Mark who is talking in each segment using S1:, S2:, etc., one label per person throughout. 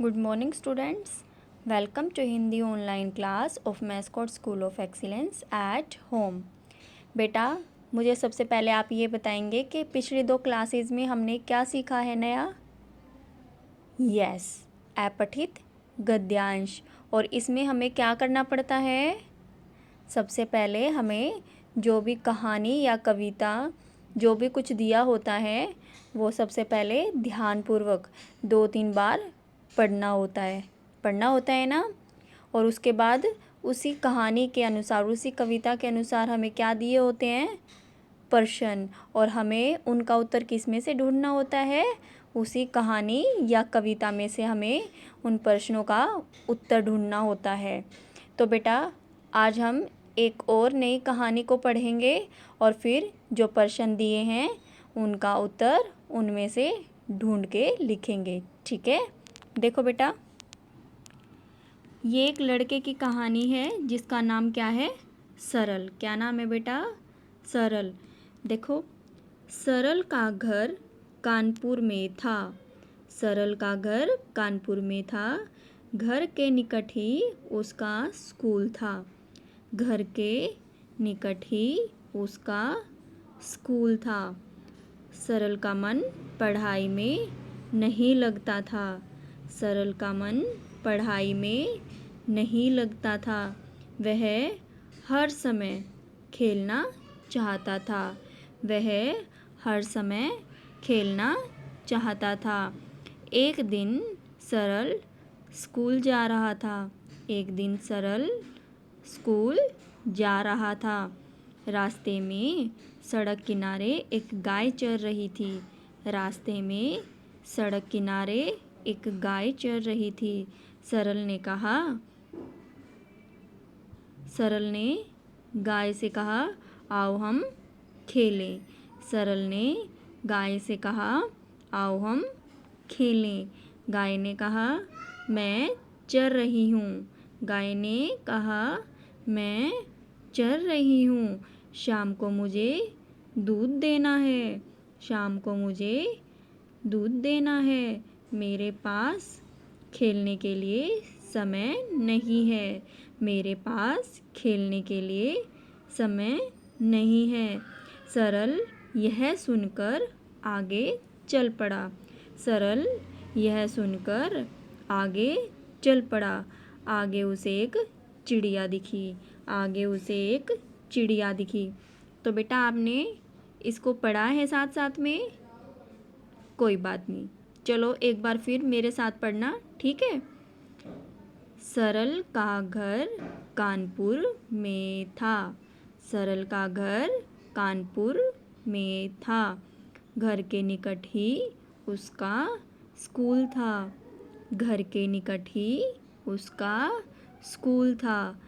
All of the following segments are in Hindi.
S1: Good morning students. Welcome to Hindi online class of Mascot School of Excellence at home. बेटा मुझे सबसे पहले आप ये बताएंगे कि पिछली 2 क्लासेस में हमने क्या सीखा है नया। यस, अपठित गद्यांश। और इसमें हमें क्या करना पड़ता है? सबसे पहले हमें जो भी कहानी या कविता जो भी कुछ दिया होता है वो सबसे पहले ध्यानपूर्वक 2-3 बार पढ़ना होता है ना। और उसके बाद उसी कहानी के अनुसार, उसी कविता के अनुसार हमें क्या दिए होते हैं? प्रश्न। और हमें उनका उत्तर किस में से ढूंढना होता है? उसी कहानी या कविता में से हमें उन प्रश्नों का उत्तर ढूंढना होता है। तो बेटा आज हम एक और नई कहानी को पढ़ेंगे और फिर जो प्रश्न दिए हैं उनका उत्तर उनमें से ढूंढ के लिखेंगे। ठीक है, देखो बेटा, ये एक लड़के की कहानी है जिसका नाम क्या है? सरल। क्या नाम है बेटा? सरल। देखो, सरल का घर कानपुर में था। सरल का घर कानपुर में था। घर के निकट ही उसका स्कूल था। घर के निकट ही उसका स्कूल था। सरल का मन पढ़ाई में नहीं लगता था। सरल का मन पढ़ाई में नहीं लगता था। वह हर समय खेलना चाहता था। वह हर समय खेलना चाहता था। एक दिन सरल स्कूल जा रहा था। एक दिन सरल स्कूल जा रहा था। रास्ते में सड़क किनारे एक गाय चर रही थी। रास्ते में सड़क किनारे एक गाय चर रही थी। सरल ने गाय से कहा, आओ हम खेलें। सरल ने गाय से कहा, आओ हम खेलें। गाय ने कहा, मैं चर रही हूँ। गाय ने कहा, मैं चर रही हूँ। शाम को मुझे दूध देना है। शाम को मुझे दूध देना है। मेरे पास खेलने के लिए समय नहीं है। मेरे पास खेलने के लिए समय नहीं है। सरल यह सुनकर आगे चल पड़ा। सरल यह सुनकर आगे चल पड़ा। आगे उसे एक चिड़िया दिखी। आगे उसे एक चिड़िया दिखी। तो बेटा आपने इसको पढ़ा है साथ साथ में? कोई बात नहीं, चलो एक बार फिर मेरे साथ पढ़ना, ठीक है? सरल का घर कानपुर में था। सरल का घर कानपुर में था। घर के निकट ही उसका स्कूल था। घर के निकट ही उसका स्कूल था।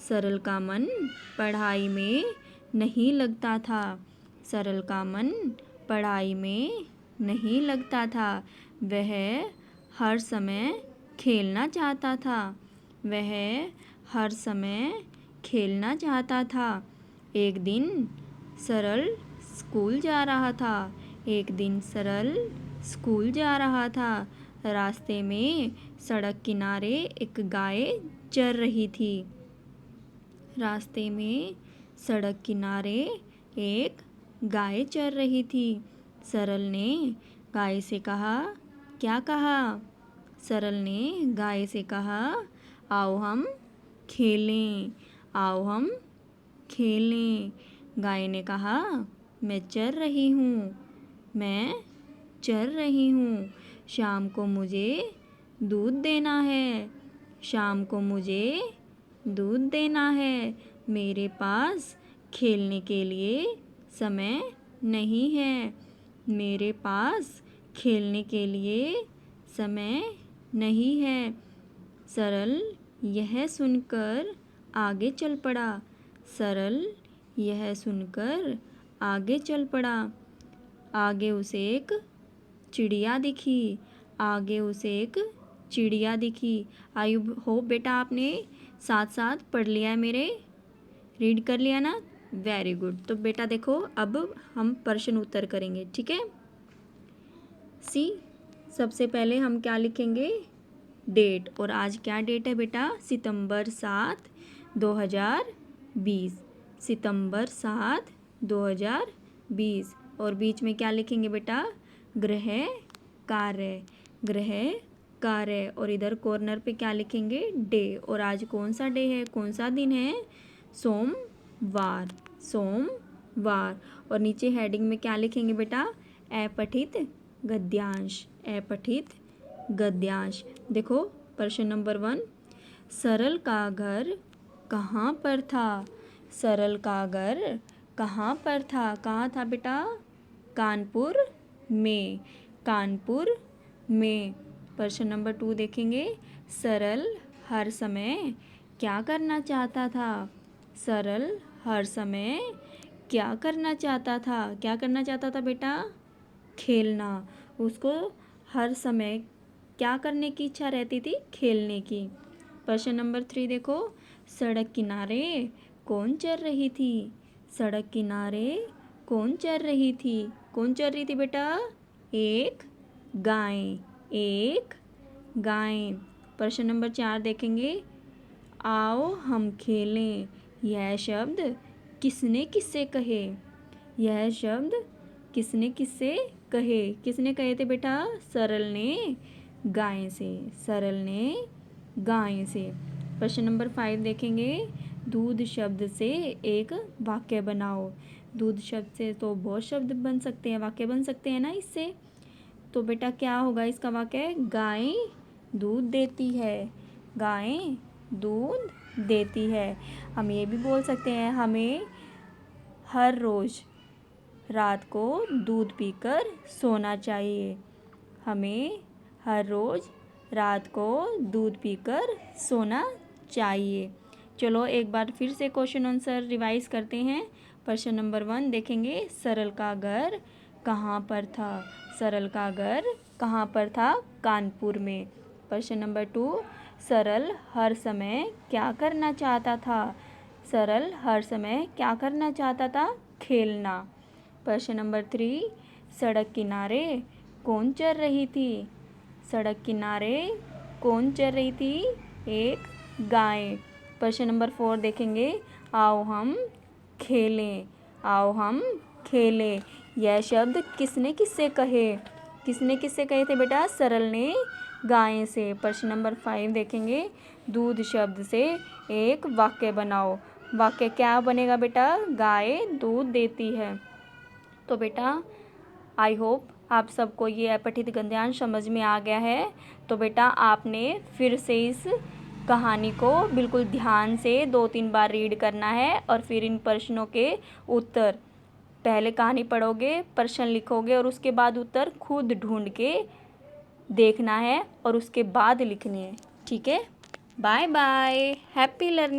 S1: सरल का मन पढ़ाई में नहीं लगता था। सरल का मन पढ़ाई में नहीं लगता था। वह हर समय खेलना चाहता था। वह हर समय खेलना चाहता था। एक दिन सरल स्कूल जा रहा था। एक दिन सरल स्कूल जा रहा था। रास्ते में सड़क किनारे एक गाय चर रही थी। रास्ते में सड़क किनारे एक गाय चर रही थी। सरल ने गाय से कहा, क्या कहा? सरल ने गाय से कहा, आओ हम खेलें। आओ हम खेलें। गाय ने कहा, मैं चर रही हूँ। मैं चर रही हूँ। शाम को मुझे दूध देना है। शाम को मुझे दूध देना है। मेरे पास खेलने के लिए समय नहीं है। मेरे पास खेलने के लिए समय नहीं है। सरल यह सुनकर आगे चल पड़ा। सरल यह सुनकर आगे चल पड़ा। आगे उसे एक चिड़िया दिखी। आगे उसे एक चिड़िया दिखी। आई होप बेटा आपने साथ साथ पढ़ लिया है, मेरे रीड कर लिया ना? Very good. तो बेटा देखो, अब हम प्रश्न उत्तर करेंगे, ठीक है? सी, सबसे पहले हम क्या लिखेंगे? डेट। और आज क्या डेट है बेटा? सितंबर 7, 2020। सितंबर 7, 2020। और बीच में क्या लिखेंगे बेटा? गृह कार्य, गृह कार्य। और इधर कॉर्नर पे क्या लिखेंगे? डे। और आज कौन सा डे है, कौन सा दिन है? सोमवार, सोमवार। और नीचे हेडिंग में क्या लिखेंगे बेटा? अपठित गद्यांश, अपठित गद्यांश। देखो प्रश्न नंबर 1, सरल का घर कहाँ पर था? सरल का घर कहाँ पर था? कहाँ था बेटा? कानपुर में, कानपुर में। प्रश्न नंबर 2 देखेंगे, सरल हर समय क्या करना चाहता था? सरल हर समय क्या करना चाहता था? क्या करना चाहता था बेटा? खेलना। उसको हर समय क्या करने की इच्छा रहती थी? खेलने की। प्रश्न नंबर 3 देखो, सड़क किनारे कौन चल रही थी? सड़क किनारे कौन चल रही थी? कौन चल रही थी बेटा? एक गाय, एक गाय। प्रश्न नंबर 4 देखेंगे, आओ हम खेलें। यह शब्द किसने किससे कहे? यह शब्द किसने किससे कहे? किसने कहे थे बेटा? सरल ने गाय से, सरल ने गाय से। प्रश्न नंबर 5 देखेंगे, दूध शब्द से एक वाक्य बनाओ। दूध शब्द से तो बहुत शब्द बन सकते हैं, वाक्य बन सकते हैं ना इससे। तो बेटा क्या होगा इसका वाक्य? गाय दूध देती है, गाय दूध देती है। हम ये भी बोल सकते हैं, हमें हर रोज़ रात को दूध पीकर सोना चाहिए। हमें हर रोज़ रात को दूध पीकर सोना चाहिए। चलो एक बार फिर से क्वेश्चन आंसर रिवाइज करते हैं। प्रश्न नंबर 1 देखेंगे, सरल का घर कहाँ पर था? सरल का घर कहाँ पर था? कानपुर में। प्रश्न नंबर 2, सरल हर समय क्या करना चाहता था? सरल हर समय क्या करना चाहता था? खेलना। प्रश्न नंबर 3, सड़क किनारे कौन चल रही थी? सड़क किनारे कौन चल रही थी? एक गाय। प्रश्न नंबर 4 देखेंगे, आओ हम खेलें। आओ हम खेलें। यह शब्द किसने किससे कहे? किसने किससे कहे थे बेटा? सरल ने गाय से। प्रश्न नंबर 5 देखेंगे, दूध शब्द से एक वाक्य बनाओ। वाक्य क्या बनेगा बेटा? गाय दूध देती है। तो बेटा आई होप आप सबको ये अपठित गद्यांश समझ में आ गया है। तो बेटा आपने फिर से इस कहानी को बिल्कुल ध्यान से 2-3 बार रीड करना है और फिर इन प्रश्नों के उत्तर, पहले कहानी पढ़ोगे, प्रश्न लिखोगे और उसके बाद उत्तर खुद ढूंढ के देखना है और उसके बाद लिखनी है। ठीक है, बाय बाय, हैप्पी लर्निंग।